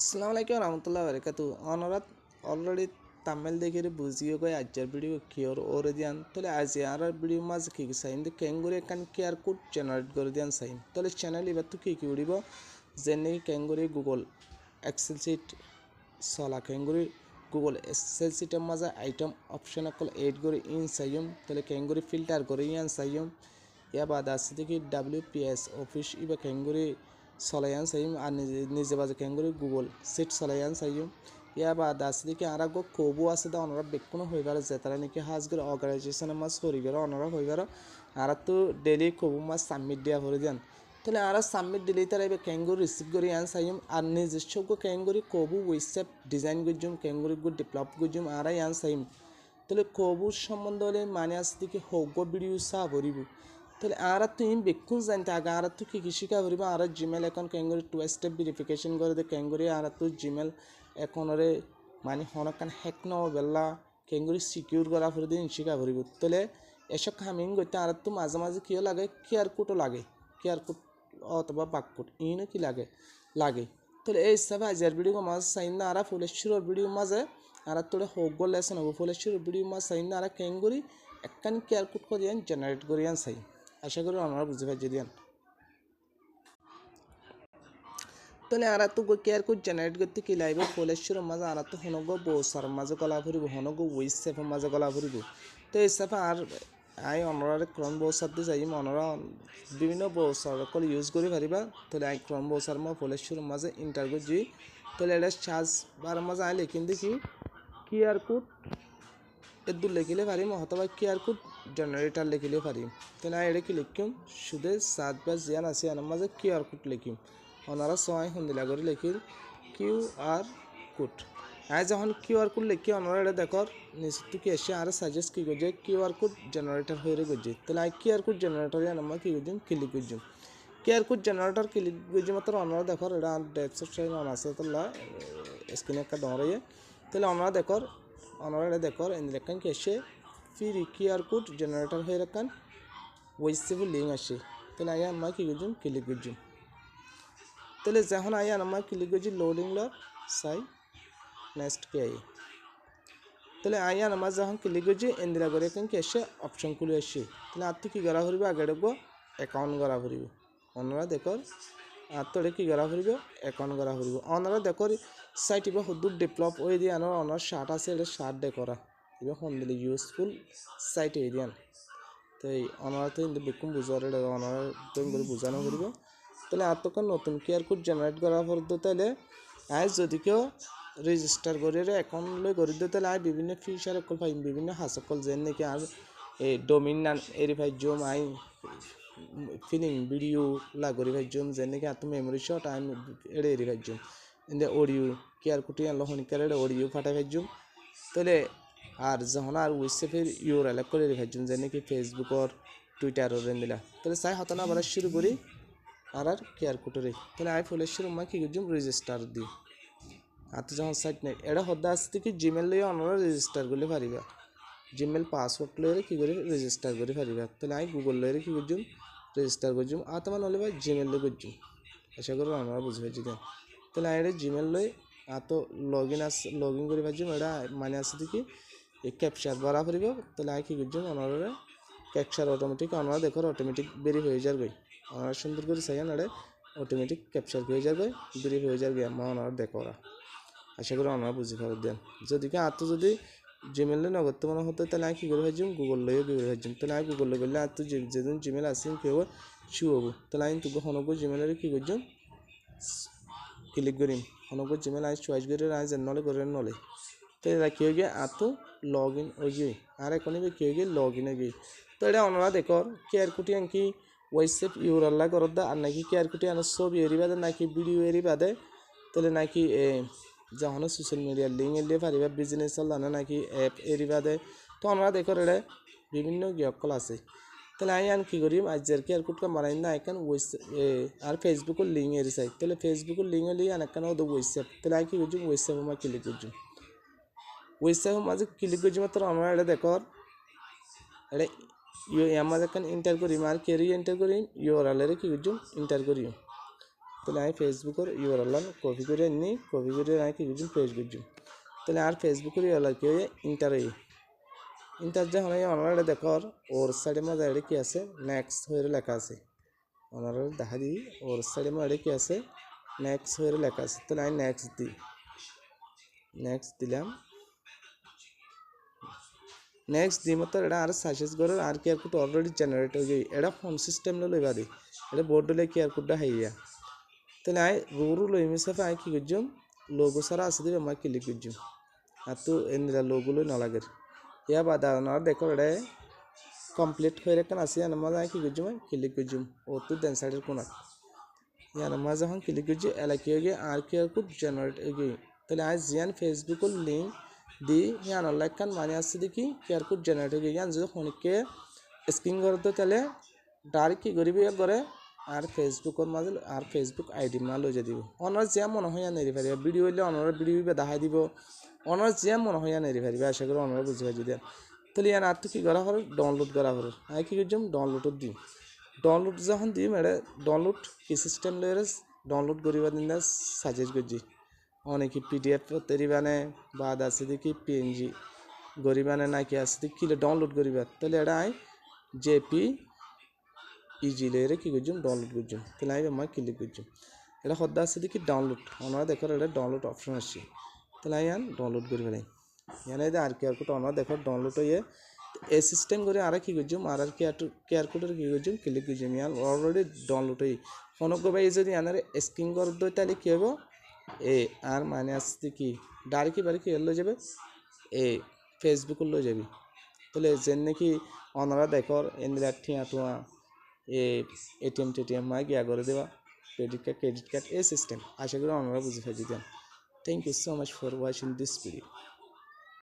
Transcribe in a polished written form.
আসসালামু আলাইকুম রহমতুল্লাহ বারকাতু অনরাত অলরেডি তামিল দেখে বুঝিয়ে গই আজকের ভিডিও কিওর ওরে দিয়ান তাহলে আজ আর ভিডিও মাঝে কি সাইন দি ক্যাঙ্গুরি একান কিয়ার কোড জেনারেট করে দিয়ান সাইন তাহলে চ্যানেল এবার তো কি উড়িব যেনে ক্যাঙ্গুরি গুগল এক্সেল সিট সলা ক্যাঙ্গুরি গুগল এক্সেল সিটের মাঝে আইটেম অপশন অকল এড করে ইন সাইম তাহলে ক্যাঙ্গুরি ফিল্টার করে ইয়ান সাইম ইয়া বাদ আছে দেখি WPS অফিস ইবা ক্যাঙ্গুরি চলায়ান চাইম আর নিজে বাজে ক্যাঙ্গুরি গুগল সিট চলায়ান চাইম ইয়া বাদ আছে দেখি আর আগে কবু আছে দা অনরা বেকুনো হইবার যে তারা নাকি হাজগর অর্গানাইজেশনের মাছ হরিবার অনরা হইবার আর তো ডেলি কবু মাছ সাবমিট দেওয়া হয়ে যান তাহলে আর সাবমিট দিলে তারা এবার ক্যাঙ্গুরি রিসিভ করি আন চাইম আর নিজস্ব ক্যাঙ্গুরি কবু ওয়েবসাইট ডিজাইন করছুম ক্যাঙ্গুরি গো ডেভেলপ করছুম আর আন চাইম তাহলে কবুর সম্বন্ধে হলে মানে আছে দেখি হোক ভিডিও চা ভরিব তাহলে আর তুমি বেকুন জানতে আগে আর তো কি শিখা করিব আর জিমেল অ্যাকাউন্ট ক্যাঙ্গুরি 2 স্টেপ ভেরিফিকেশন করে দে ক্যাঙ্গুরি আর তো জিমেল অ্যাকাউন্টরে মানে হনকান হ্যাক ন বেলা ক্যাঙ্গুরি সিকিউর করা করে দিন শিখা করিব তাহলে এসব কামিং করতে আর তো মাঝে মাঝে কিও লাগে কিয়ার কোডও লাগে কিয়ার কোড অথবা বাককোড ইনো কি লাগে লাগে তাহলে এই হিসাবে আজের ভিডিও মাঝে চাইন না আর ফুলেশ্বর ভিডিও মাঝে আর তোরে হোক গো লেসন হবো ফুলেশ্বর ভিডিও মাঝে চাইন না আর ক্যাঙ্গুরি একখান কিয়ার কোড করিয়ান জেনারেট করিয়ান চাই আশা করি আমরা বুঝতে পারছি দিয়ান তাহলে আর তো কেয়ার কোড জেনারেট করতে কি লাগবে ফুলেশ্বর মাঝে আর তো হনগ বৌসার মাঝে গলা ফুরিব হনগ ওয়েস সেফের মাঝে গলা ফুরিব তো এই সেফে আর আই অনরারে ক্রন বৌসার দিয়ে যাই অনরা বিভিন্ন বৌসার কল ইউজ করে পারিবা তাহলে আই ক্রন বৌসার মা ফুলেশ্বর মাঝে ইন্টার করছি তাহলে এটা চার্জ বার মাঝে আই লিখিন দেখি কিয়ার কোড এদুর লিখিলে পারিম অথবা কিয়ার কোড জেনারেটর লিখিলে পারিম তাহলে এটা কি লিখিম শুধু 7 বা জিয়ান আছে আনার মাঝে কিউআর কোড লিখিম ওনারা সবাই সন্দিলা করে লিখিল কিউআর কোড আজ যখন কিউআর কোড লিখি ওনারা এটা দেখর নিশ্চিত কি এসে আর সাজেস্ট কি করছে কিউআর কোড জেনারেটর হয়ে করছে তাহলে আই কিউআর কোড জেনারেটরে আমরা কি করছি ক্লিক করছি কিউআর কোড জেনারেটর ক্লিক করছি মাত্র ওনারা দেখর এটা ডেস্কটপ অন আছে তাহলে স্ক্রিনে একটা ডরে তাহলে ওনারা দেখর ওনারা এটা দেখর এখান কি এসে ফ্রি কিউআর কোড জেনারেটর হয়ে রাখান ওয়েবসাইটের লিঙ্ক আসে তাহলে আইয়া আমরা কি করছি ক্লিক করছি তাহলে যখন আইয়া আমরা ক্লিক করছি loading log Sai next K I তাহলে আইয়া আমরা যখন ক্লিক করছি ইন্দিরা করে এখান কি এসে অপশন খুলে আসে তাহলে আর তো কি করা করিব আগে দেখব অ্যাকাউন্ট করা করিব ওনারা দেখর আর তোরে কি করা করিব অ্যাকাউন্ট করা করিব ওনারা দেখর সাইট এবার হুদুর ডেভেলপ হয়ে দিয়ে আনার ওনার শার্ট আছে এটা শার্ট ডে করা এবার হন দিলে ইউজফুল সাইট হয়ে দিয়ান তো এই ওনারা তো কিন্তু বেকুম বুঝার এটা ওনারা তুমি করে বোঝানো করিব তাহলে আর তোকে নতুন কিউআর কোড জেনারেট করার পর তাহলে আজ যদি কেউ রেজিস্টার করে অ্যাকাউন্ট লই করে দিও তাহলে আই বিভিন্ন ফিচার সকল পাইম বিভিন্ন হাসকল যেন নাকি আর এই ডোমিন নাম এরিফাই জুম আই ফিলিং ভিডিও লাগরি ভাই জুম যেন নাকি আর মেমোরি শট আই এড়ে এরিফাই জুম ইন্দে অডিও কিউআর কোড ইয়ান লহনিকার এড়ে অডিও ফাটাই ভাই জুম তাহলে আর যখন আর ওয়েবসাইটের ইউআরএল করে এরিফাই জুম যেন নাকি ফেসবুকর টুইটারও রেন দিলা তাহলে চাই হতো না আবার শুরু করি আর কিউআর কোডরে তাহলে আই ফুলেশ্বর মা কি করছুম রেজিস্টার দিই আর তো যখন সাইট নেই এটা হদ্দা আসতে কি জিমেল লইয়া আমরা রেজিস্টার করলে পারিবা জিমেল পাসওয়ার্ড লইরে কি করে রেজিস্টার করে পারিবা তাহলে আই গুগল লইরে কি করছুম রেজিস্টার করছুম আর তোমার নলে ভাই জিমেল লই করছুম আশা করি আমরা বুঝে পাইছি তাহলে আই জিমেল লই আর তো লগ ইন করে পাইছুম এটা মানে আসতে কি এই ক্যাপচার ভরা পারিব তাহলে আই কি করছুম আমরা ক্যাপচার অটোমেটিক আমরা দেখো অটোমেটিক বেরিয়ে হয়ে যাবে আমরা সুন্দর করে চাই না অটোমেটিক ক্যাপচার হয়ে যাবে বেরিয়ে হয়ে যাবে আমরা দেখো আশা করি আমরা বুঝে পারো দেন যদি কি আর তো যদি জিমেলে নগদ মনে হতো তাহলে আমি কী করে ভাবছিলাম গুগল লইও কী করে ভাবছিলাম তাহলে আমি গুগল করলে আর তো যেদিন জিমেল আসি কেউ শু হবো তাহলে আমি তোকে হনব্য জিমেলের কী করছাম ক্লিক করিম হনব্য জিমেল আমি চয়েস করে আমি নলে করে নলে তো এটা কী হয়ে গিয়ে আর তো লগ ইন হয়ে গিয়ে আর এখন কী হয়ে গিয়ে লগ ইন হয়ে গিয়ে তো এটা ওনারা দেখর কেয়ার কুটি আনকি ওয়েবসাইট ইউরাল্লা করত দা আর নাকি কেয়ার কুটি আনার ছবি এরি বাদে নাকি ভিডিও এরি বাদে তাহলে নাকি যখন সোশ্যাল মিডিয়ার লিঙ্ক এলিয়ে পারিবা বিজনেস চলানো নাকি অ্যাপ এরি বাদে তো ওনারা দেখর এটা বিভিন্ন গিয়কল আছে তাহলে আমি আন কী করিম আজের কেয়ার কোডকে বানাই না এখান আর ফেসবুকের লিঙ্ক এরি চাই তাহলে ফেসবুকের লিঙ্ক এলি আনেকান ওদের ওয়েবসাইট তাহলে আমি কী করছি ওয়েবসাইট আমার ক্লিক করছি ওয়েবসাইট মাঝে ক্লিক করছি মাত্র আমরা এটা দেখর এটা এর মাঝে এখান এন্টার করিম আর কেরি এন্টার করিম ইউআরএল এর কী করছি এন্টার করিম তাহলে আমি ফেসবুকের ইউআরএল কপি করে নি কপি করে আমি কি করছি পেজ করছি তাহলে আর ফেসবুকের ইউআরএল কি হয় ইন্টার যখন এই অনলাইনে দেখর ওর সাইডের মধ্যে এটা কি আছে নেক্সট হয়ে লেখা আছে অনলাইনে দেখা দিই ওর সাইডের মধ্যে কি আছে নেক্সট হয়ে লেখা আছে তাহলে আমি নেক্সট দিলাম নেক্সট দিই মতো এটা আর সাজেস করে আর কি আর কোড অলরেডি জেনারেট হয়ে যায় এটা ফোন সিস্টেম লইবা দি এটা বোর্ড লই কি আর কোডটা হাইয়া তাহলে আই রুরু লই মিসাফে আই কি করছম লোগো সারা আছে দিবে মা ক্লিক করছম আর তো এনরা লোগো লই না লাগে ইয়া বাদা না দেখো এটা কমপ্লিট হয়ে রেখে আসি আর মজা আই কি করছম ক্লিক করছম ও তো দেন সাইডের কোনা ইয়ার মা যখন ক্লিক করছি এলাকি হয়ে গিয়ে আর কি আর কোড জেনারেট হয়ে গিয়ে তাহলে আজ জিয়ান ফেসবুকের লিঙ্ক দি ইয়ান লাইক কান মানে আসছে দেখি কিয়ার কোড জেনারেট হয়ে গিয়ে ইয়ান যদি ফোনকে স্ক্রিন করতে তাহলে ডাইরেক্ট কি করিবি করে আর ফেসবুকের মাঝে আর ফেসবুক আইডি মা লই যা দিব অনার যে মনে হয় নেরি পারিবা ভিডিও হইলে অনার ভিডিও দেখাই দিব অনার যে মনে হয় নেরি পারিবা আশা করি অনার বুঝে পাই যদি তাহলে ইয়ান আর তো কি করা হল ডাউনলোড করা হল আই কি করছম ডাউনলোড দিই ডাউনলোড যখন দিই মেরে ডাউনলোড কি সিস্টেম লয়ে ডাউনলোড করিবা দিন সাজেস্ট করছি অনেকে পিডিএফ তেরিবানে বাদ আছে দেখি পিএনজি গরিবানে নাকি আছে দেখি কিলে ডাউনলোড করিবা তাহলে এটা আই জেপি ইজি লেয়ারে কি করছম ডাউনলোড করছম তাহলে আমি আমার ক্লিক করছম এটা সদ্যা আছে দেখি ডাউনলোড ওনারা দেখো এটা ডাউনলোড অপশন আসছে তাহলে আমি ডাউনলোড করি ফেলাই ইয়ানে আর কেয়ার কোড ওনারা দেখো ডাউনলোড হয়ে এ সিস্টেম করে আর কি করছম আর কেয়ার কোডের কি করছম ক্লিক করছম ইয়ান অলরেডি ডাউনলোড হয়ে ফোনক ভাই যদি আনারে স্ক্রিন করে দই তাহলে কি হবো এ আর মানে আসছে কি ডাইরেক্ট বারে কি লয়ে যাবে এ ফেসবুক লয়ে যাবি তাহলে যেন নাকি ওনারা দেখর এনরা ঠিয়া টুয়া এটিএম টেটিএম মাই গিয়া করে দেওয়া ক্রেডিট কার্ড এই সিস্টেম আশা করি ওনারা বুঝে ফেলে দিতেন thank you so much for watching this video